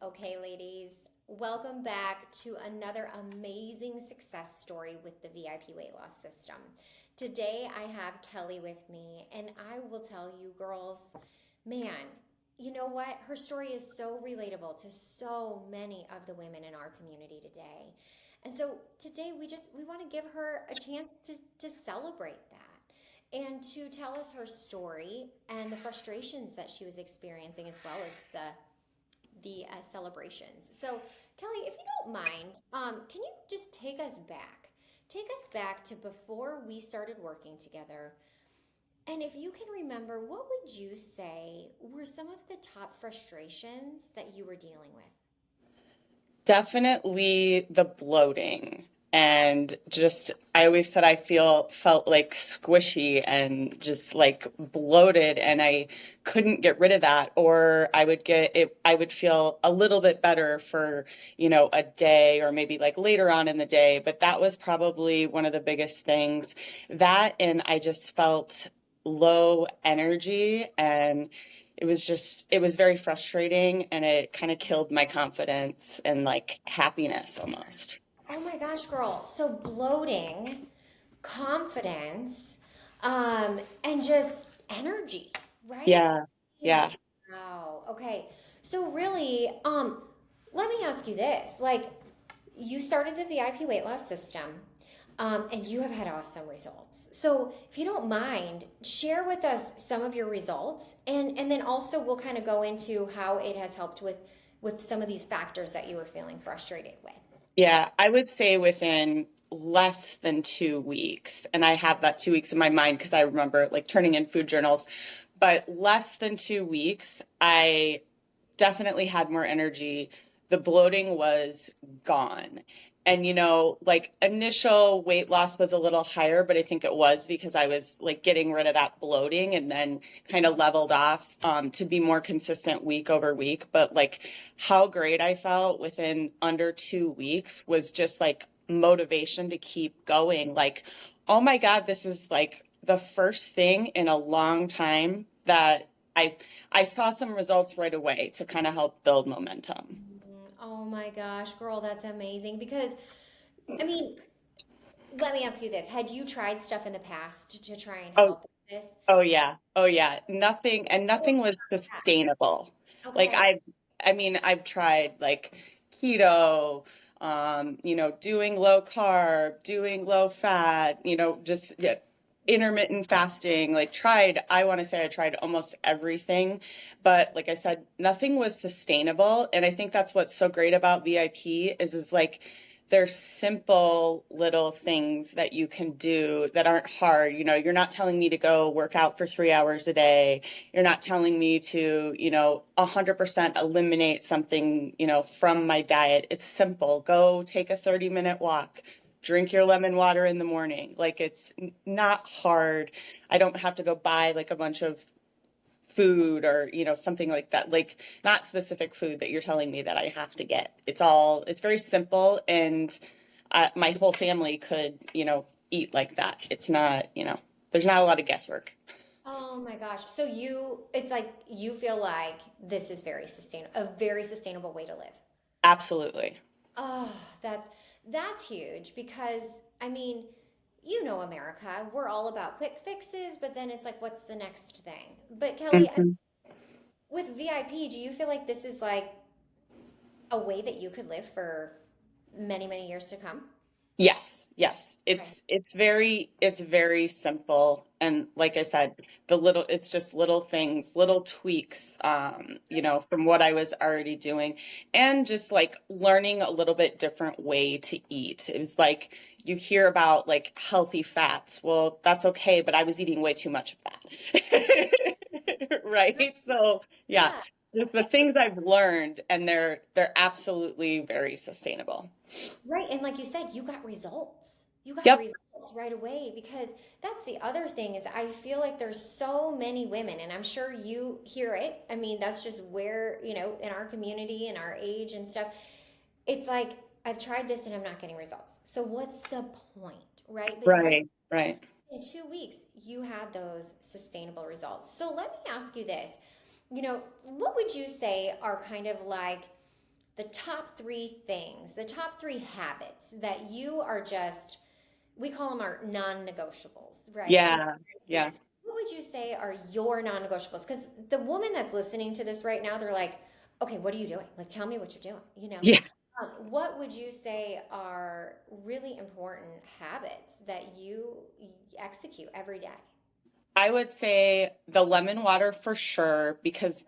Okay, ladies, welcome back to another amazing success story with the VIP weight loss system. Today, I have Kelli with me, and I will tell you, girls, man, you know what? Her story is so relatable to so many of the women in our community today. And so today we want to give her a chance to celebrate that and to tell us her story and the frustrations that she was experiencing as well as the celebrations. So, Kelli, if you don't mind, can you just take us back? Take us back to before we started working together. And if you can remember, what would you say were some of the top frustrations that you were dealing with? Definitely the bloating and just I always said I felt like squishy and just like bloated and I couldn't get rid of that or I would feel a little bit better for, a day or maybe like later on in the day, but that was probably one of the biggest things. That and I just felt low energy and it was very frustrating and it kind of killed my confidence and like happiness almost. Oh my gosh, girl. So, bloating, confidence, and just energy, right? Yeah. Man, Yeah. wow. Okay. So really, let me ask you this. Like, you started the VIP weight loss system, and you have had awesome results. So if you don't mind, share with us some of your results, and then also we'll kind of go into how it has helped with some of these factors that you were feeling frustrated with. Yeah. I would say within less than 2 weeks, and I have that 2 weeks in my mind because I remember like turning in food journals, but less than 2 weeks, I definitely had more energy. The bloating was gone. And, like initial weight loss was a little higher, but I think it was because I was like getting rid of that bloating and then kind of leveled off to be more consistent week over week. But like how great I felt within under 2 weeks was just like motivation to keep going. Like, oh my God, this is like the first thing in a long time that I I saw some results right away to kind of help build momentum. Oh my gosh, girl, that's amazing. Because, I mean, let me ask you this. Had you tried stuff in the past to try and Oh, help with this? oh yeah. Oh yeah. Well, Nothing was sustainable. Like okay. I mean, I've tried like keto, doing low carb, doing low fat, just yeah, intermittent fasting. Like I want to say I tried almost everything, but like I said, nothing was sustainable. And I think that's what's so great about VIP is like there's simple little things that you can do that aren't hard. You're not telling me to go work out for 3 hours a day. You're not telling me to, 100% eliminate something, from my diet. It's simple. Go take a 30-minute walk. Drink your lemon water in the morning. Like it's not hard. I don't have to go buy like a bunch of food or something like that, like not specific food that you're telling me that I have to get. It's very simple, and my whole family could eat like that. It's not, there's not a lot of guesswork. Oh my gosh. So it's like you feel like this is a very sustainable way to live. Absolutely. Oh, that's huge because I mean, you know America, we're all about quick fixes, but then it's like, what's the next thing? But Kelli, Mhm. with VIP, do you feel like this is like a way that you could live for many, many years to come? Yes, yes. Okay. It's very simple. And like I said, it's just little things, little tweaks, from what I was already doing and just like learning a little bit different way to eat. It was like you hear about like healthy fats. Well, that's okay, but I was eating way too much of that. Right? So, yeah, Yeah. just the things I've learned and they're absolutely very sustainable. Right. And like you said, you got results. You got Yep. results right away because that's the other thing is I feel like there's so many women and I'm sure you hear it. I mean, that's just where, in our community and our age and stuff, it's like I've tried this and I'm not getting results. So what's the point, right? But like Right, right. in 2 weeks, you had those sustainable results. So let me ask you this. What would you say are kind of like the top three things, the top three habits that you are just, we call them our non-negotiables, right? And Yeah. Yeah. what would you say are your non-negotiables? Because the woman that's listening to this right now, they're like, okay, what are you doing? Like, tell me what you're doing, you know? Yeah. What would you say are really important habits that you execute every day? I would say the lemon water for sure because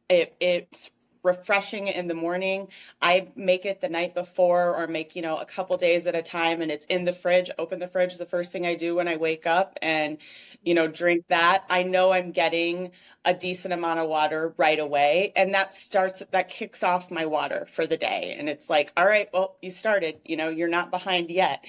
it's refreshing in the morning. I make it the night before or make, a couple days at a time and it's in the fridge. Open the fridge the first thing I do when I wake up and, drink that. I know I'm getting a decent amount of water right away and that kicks off my water for the day. And it's like, all right, well, you started, you're not behind yet.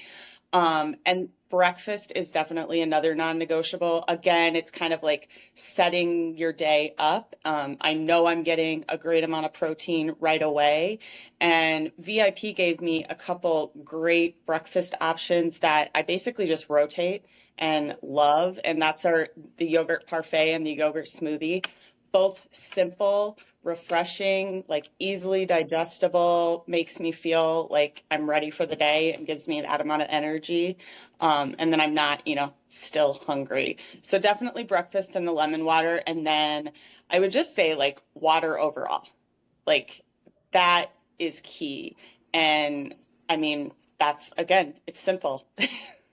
And breakfast is definitely another non-negotiable. Again, it's kind of like setting your day up. I know I'm getting a great amount of protein right away. And VIP gave me a couple great breakfast options that I basically just rotate and love. And the yogurt parfait and the yogurt smoothie. Both simple, refreshing, like easily digestible, makes me feel like I'm ready for the day and gives me that amount of energy. And then I'm not, still hungry. So definitely breakfast and the lemon water. And then I would just say like water overall. Like that is key. And I mean, that's again, it's simple.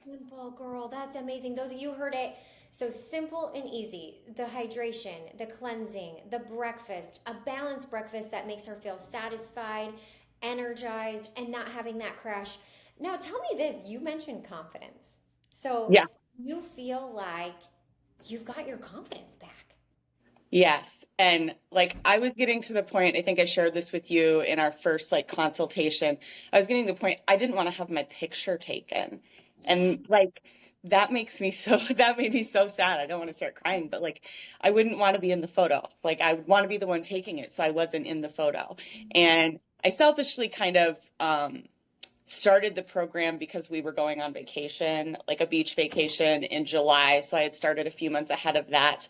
Simple, girl. That's amazing. Those you heard it. So simple and easy. The hydration, the cleansing, the breakfast, a balanced breakfast that makes her feel satisfied, energized, and not having that crash. Now, tell me this. You mentioned confidence. So Yeah. you feel like you've got your confidence back. Yes. And like I was getting to the point, I think I shared this with you in our first like consultation. I was getting to the point I didn't want to have my picture taken. Yeah. And like that made me so sad. I don't want to start crying, but like I wouldn't want to be in the photo. Like I would want to be the one taking it. So I wasn't in the photo. And I selfishly kind of started the program because we were going on vacation, like a beach vacation in July. So I had started a few months ahead of that,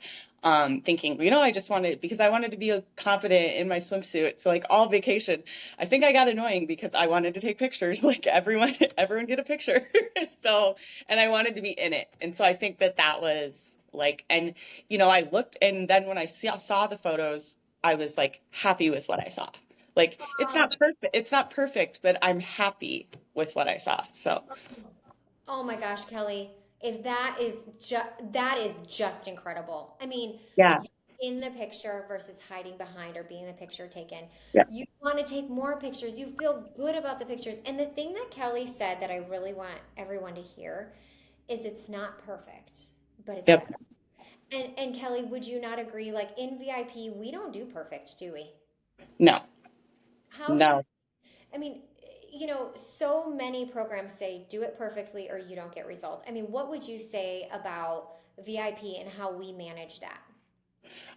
thinking, because I wanted to be confident in my swimsuit. So like all vacation, I think I got annoying because I wanted to take pictures, like everyone get a picture. So, and I wanted to be in it. And so I think that was like, and I looked, and then when I saw the photos, I was like happy with what I saw. Like it's not perfect, but I'm happy with what I saw. So, Oh my gosh, Kelly, if that is just incredible. I mean, yeah. you in the picture versus hiding behind or being the picture taken. Yeah. You want to take more pictures. You feel good about the pictures. And the thing that Kelly said that I really want everyone to hear is it's not perfect, but it's Yep. better. And Kelly, would you not agree? Like in VIP, we don't do perfect, do we? No. How do you No. I mean, so many programs say do it perfectly or you don't get results. I mean, what would you say about VIP and how we manage that?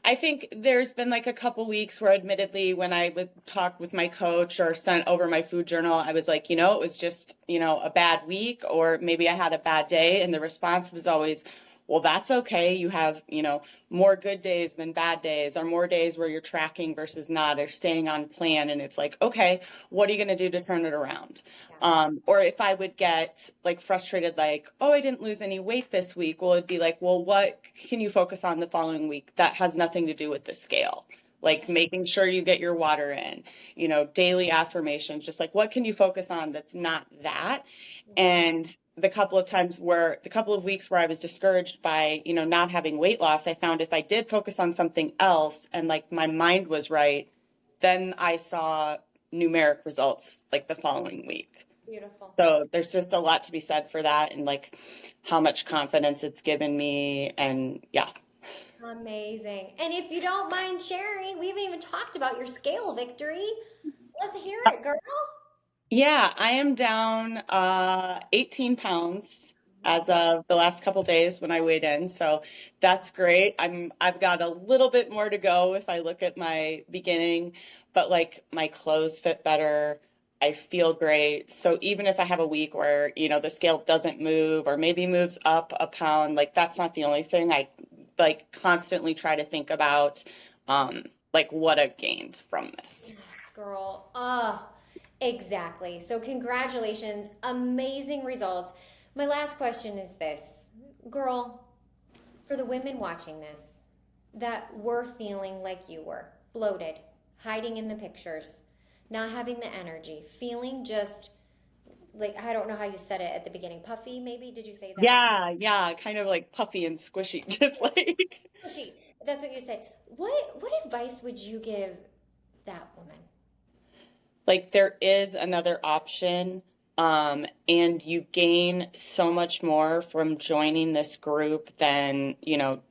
I think there's been like a couple weeks where admittedly when I would talk with my coach or sent over my food journal, I was like, it was just, a bad week or maybe I had a bad day. And the response was always, well, that's okay. You have, more good days than bad days or more days where you're tracking versus not or staying on plan. And it's like, okay, what are you going to do to turn it around? Yes. Or if I would get like frustrated, like, oh, I didn't lose any weight this week. Well, it'd be like, well, what can you focus on the following week? That has nothing to do with the scale. Like making sure you get your water in, daily affirmations, just like what can you focus on that's not that? And the couple of weeks where I was discouraged by, not having weight loss, I found if I did focus on something else and like my mind was right, then I saw numeric results like the following week. Beautiful. So there's just a lot to be said for that and like how much confidence it's given me. And yeah. Amazing. And if you don't mind sharing, we haven't even talked about your scale victory. Let's hear it, girl. Yeah, I am down 18 pounds as of the last couple days when I weighed in. So that's great. I've got a little bit more to go if I look at my beginning, but like my clothes fit better. I feel great. So even if I have a week where, the scale doesn't move or maybe moves up a pound, like that's not the only thing. I like constantly try to think about like what I've gained from this. girl. Exactly. So, congratulations. Amazing results. My last question is this, girl, for the women watching this that were feeling like you were bloated, hiding in the pictures, not having the energy, feeling just like, I don't know how you said it at the beginning, puffy, maybe? Did you say that? Yeah, yeah, kind of like puffy and squishy, just like Squishy. That's what you said. What advice would you give that woman? like there is another option, and you gain so much more from joining this group than,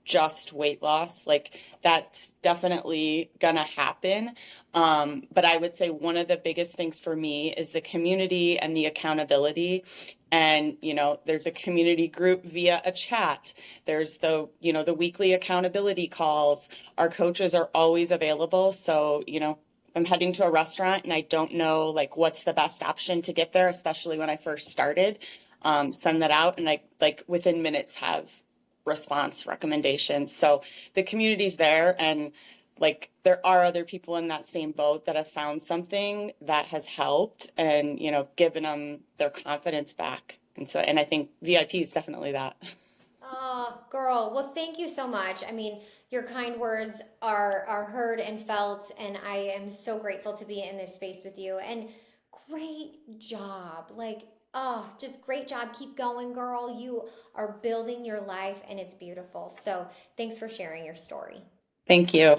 just weight loss. Like that's definitely gonna happen. But I would say one of the biggest things for me is the community and the accountability. And, there's a community group via a chat. There's the weekly accountability calls. Our coaches are always available. So, I'm heading to a restaurant and I don't know like what's the best option to get there, especially when I first started, send that out and I like within minutes have response recommendations. So the community's there, and like there are other people in that same boat that have found something that has helped and, given them their confidence back. And I think VIP is definitely that. Oh, girl. Well, thank you so much. I mean, your kind words are heard and felt, and I am so grateful to be in this space with you. And great job. Like, oh, just great job. Keep going, girl. You are building your life and it's beautiful. So, thanks for sharing your story. Thank you.